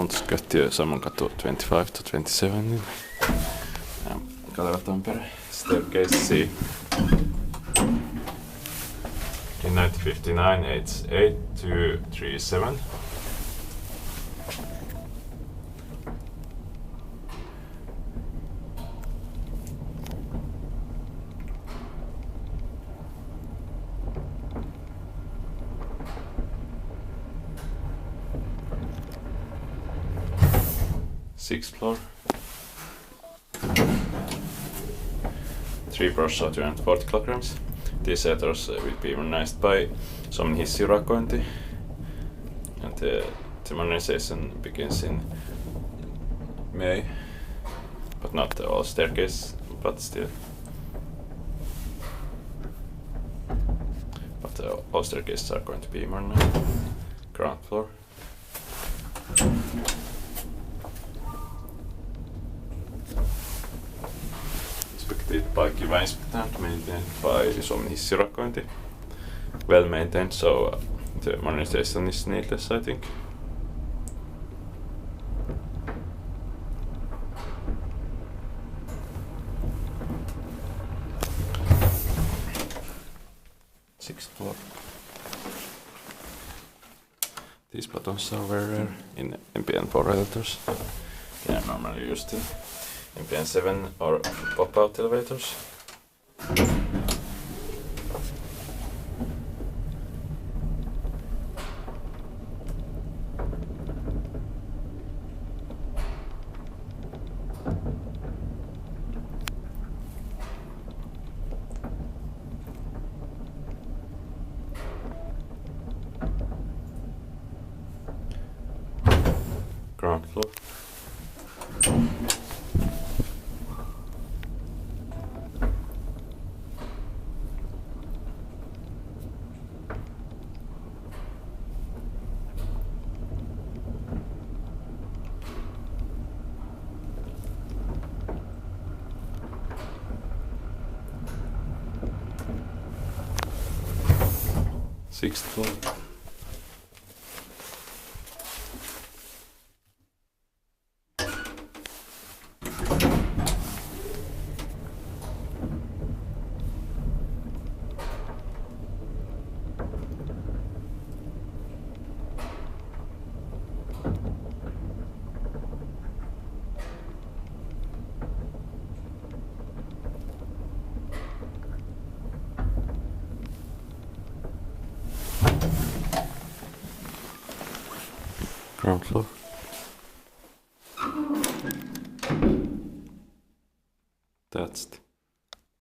want to get to Sammonkatu 25 to 27 in Kaleva, Tampere. Staircase C. In 1959 it's 8237. Sixth floor. 3 floors are 240 kilograms. These ethers will be modernized by Suomen Hissiurakointi, and the modernization begins in May, but not all staircase, but still. But all staircases are going to be modernized. Ground floor. By Kiva Inspectant, maintained by Suomen Hissiurakointi. Well maintained, so the modernization is needless, I think. Sixth floor. These buttons are very rare in MPN4 elevators. They are normally used in MPN7 or pop-out elevators. Ground floor. Sixth floor. Ground floor. That's it.